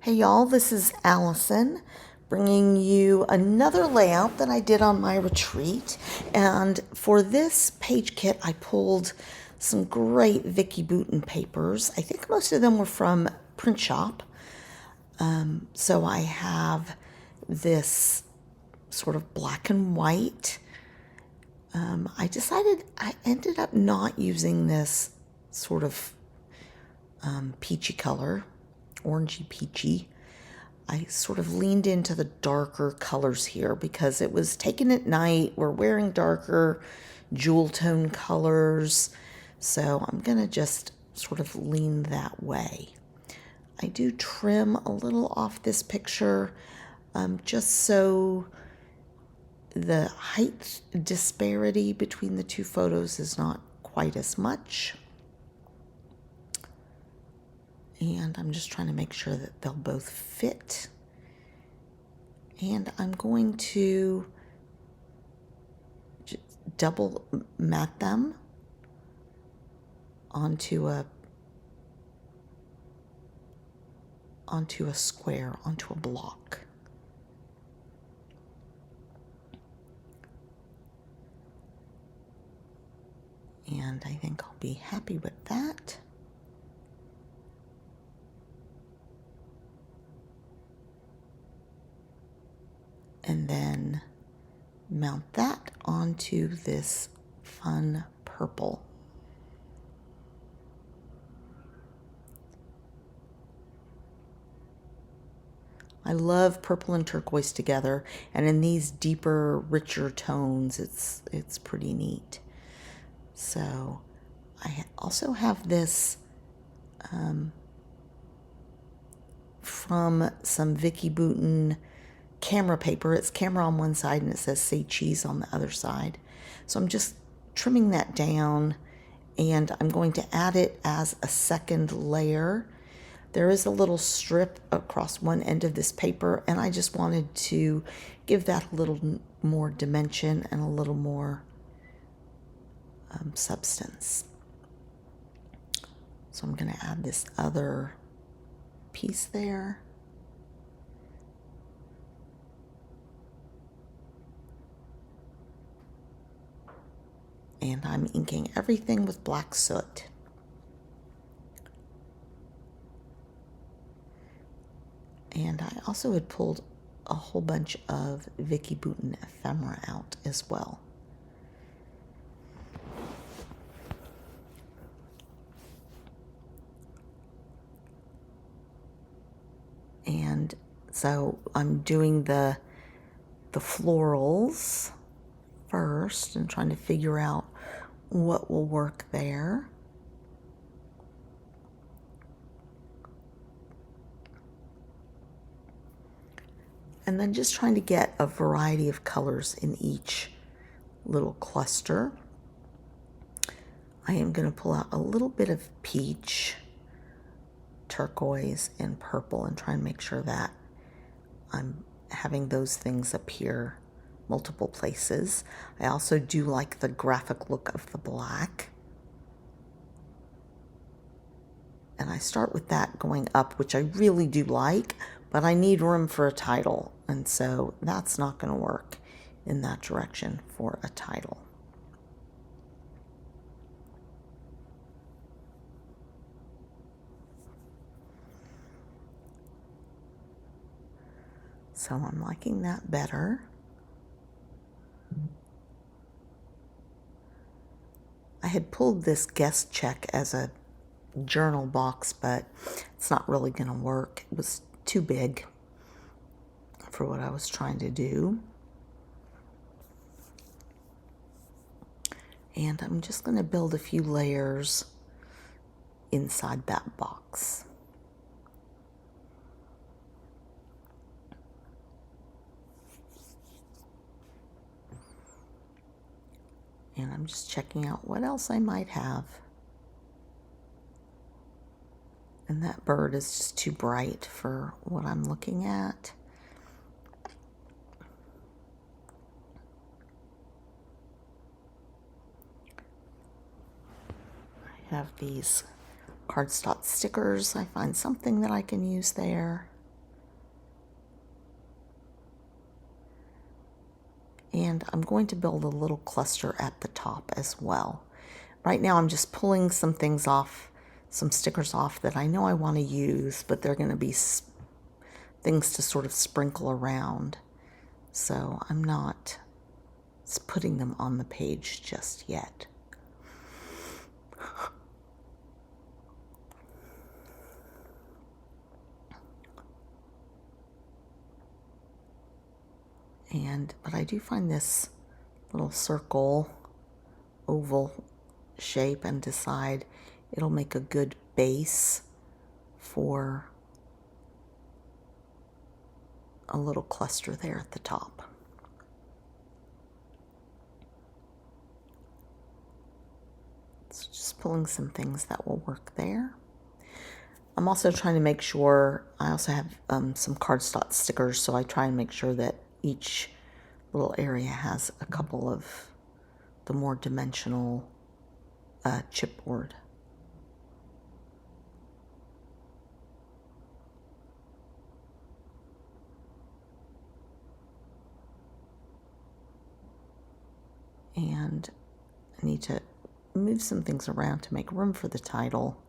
Hey y'all, this is Allison bringing you another layout that I did on my retreat. And for this page kit, I pulled some great Vicki Boutin papers. I think most of them were from Print Shop. So I have this sort of black and white. I ended up not using this sort of peachy color, orangey peachy. I sort of leaned into the darker colors here because it was taken at night. We're wearing darker jewel tone colors. So I'm going to just sort of lean that way. I do trim a little off this picture just so the height disparity between the two photos is not quite as much. And I'm just trying to make sure that they'll both fit. And I'm going to just double mat them onto a square, onto a block. And I think I'll be happy with that. And then mount that onto this fun purple. I love purple and turquoise together, and in these deeper, richer tones, it's pretty neat. So I also have this from some Vicki Boutin camera paper. It's camera on one side and it says "Say Cheese" on the other side. So I'm just trimming that down, and I'm going to add it as a second layer. There is a little strip across one end of this paper, and I just wanted to give that a little more dimension and a little more substance. So I'm going to add this other piece there. And I'm inking everything with black soot. And I also had pulled a whole bunch of Vicki Boutin ephemera out as well. And so I'm doing the florals first and trying to figure out what will work there. And then just trying to get a variety of colors in each little cluster. I am going to pull out a little bit of peach, turquoise, and purple and try and make sure that I'm having those things appear multiple places. I also do like the graphic look of the black. And I start with that going up, which I really do like, but I need room for a title. And so that's not going to work in that direction for a title. So I'm liking that better. I had pulled this guest check as a journal box, but it's not really going to work. It was too big for what I was trying to do. And I'm just going to build a few layers inside that box. And I'm just checking out what else I might have. And that bird is just too bright for what I'm looking at. I have these cardstock stickers. I find something that I can use there. And I'm going to build a little cluster at the top as well. Right now I'm just pulling some things off, some stickers off that I know I want to use, but they're going to be things to sort of sprinkle around. So I'm not putting them on the page just yet. But I do find this little circle, oval shape, and decide it'll make a good base for a little cluster there at the top. So just pulling some things that will work there. I'm also trying to make sure, I also have some cardstock stickers, so I try and make sure that each little area has a couple of the more dimensional chipboard. And I need to move some things around to make room for the title.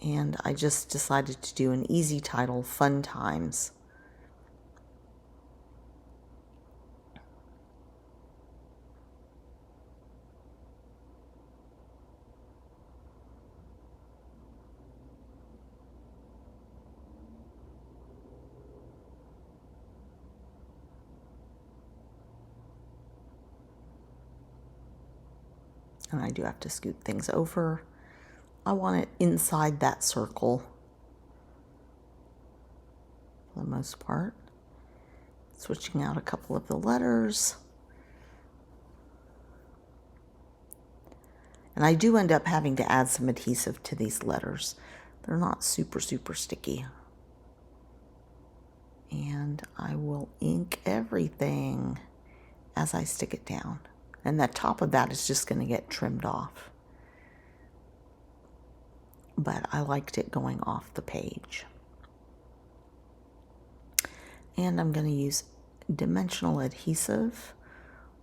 And I just decided to do an easy title, Fun Times. And I do have to scoot things over. I want it inside that circle for the most part. Switching out a couple of the letters. And I do end up having to add some adhesive to these letters. They're not super sticky. And I will ink everything as I stick it down. And the top of that is just going to get trimmed off. But I liked it going off the page. And I'm going to use dimensional adhesive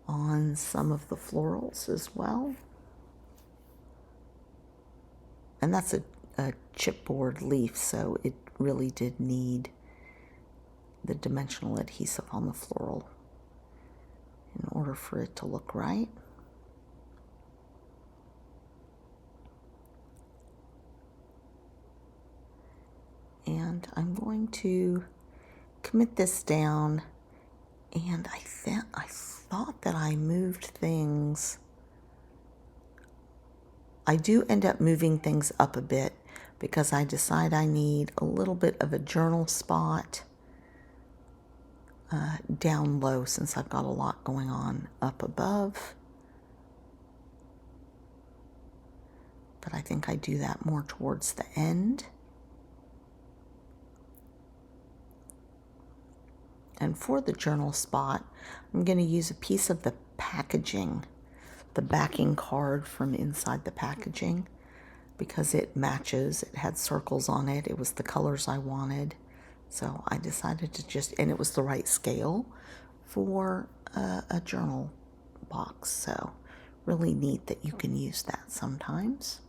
on some of the florals as well. And that's a chipboard leaf, so it really did need the dimensional adhesive on the floral in order for it to look right. And I'm going to commit this down, and I thought that I moved things. I do end up moving things up a bit because I decide I need a little bit of a journal spot down low since I've got a lot going on up above. But I think I do that more towards the end. And for the journal spot, I'm going to use a piece of the packaging, the backing card from inside the packaging, because it matches. It had circles on it. It was the colors I wanted. So I decided to just, and it was the right scale for a journal box. So really neat that you can use that sometimes.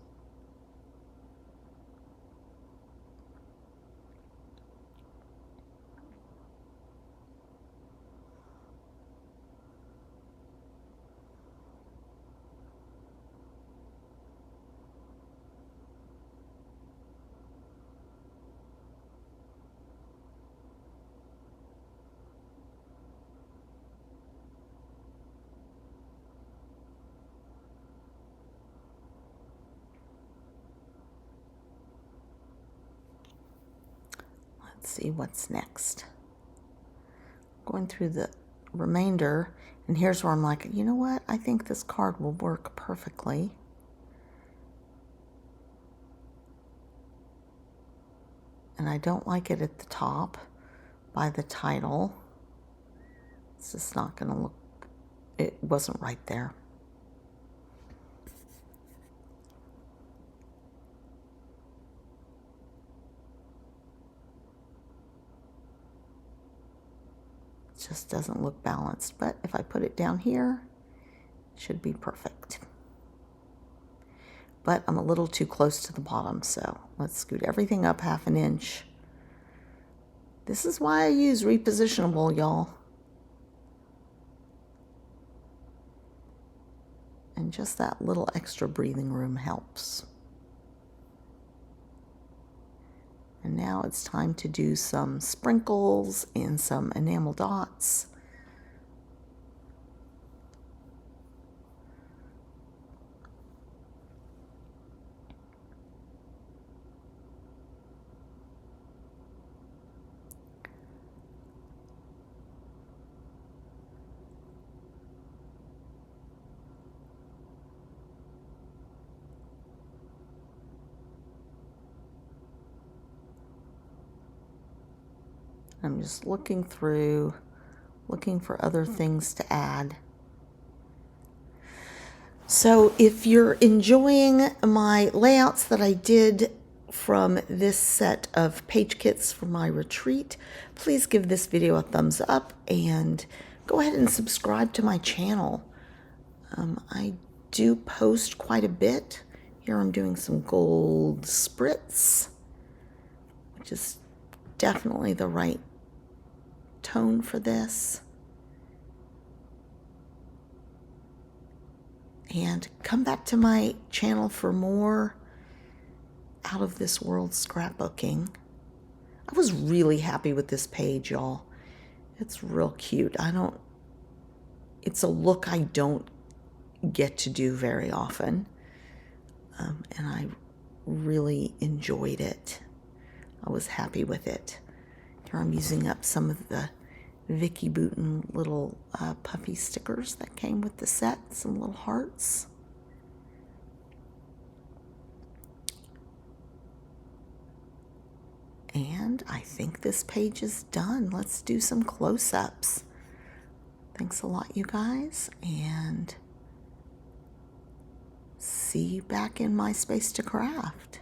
Let's see what's next. Going through the remainder, and here's where I'm like, you know what? I think this card will work perfectly. And I don't like it at the top by the title. It's just not going to look, it wasn't right there. just doesn't look balanced. But if I put it down here, it should be perfect. But I'm a little too close to the bottom, so let's scoot everything up 1/2 inch. This is why I use repositionable, y'all. And just that little extra breathing room helps. And now it's time to do some sprinkles and some enamel dots. I'm just looking through, looking for other things to add. So if you're enjoying my layouts that I did from this set of page kits for my retreat, please give this video a thumbs up and go ahead and subscribe to my channel. I do post quite a bit. Here I'm doing some gold spritz, which is definitely the right tone for this. And come back to my channel for more out of this world scrapbooking. I was really happy with this page, y'all. It's real cute. It's a look I don't get to do very often. And I really enjoyed it. I was happy with it. Here I'm using up some of the Vicki Boutin little puffy stickers that came with the set, some little hearts. And I think this page is done. Let's do some close-ups. Thanks a lot, you guys, and see you back in my space to craft.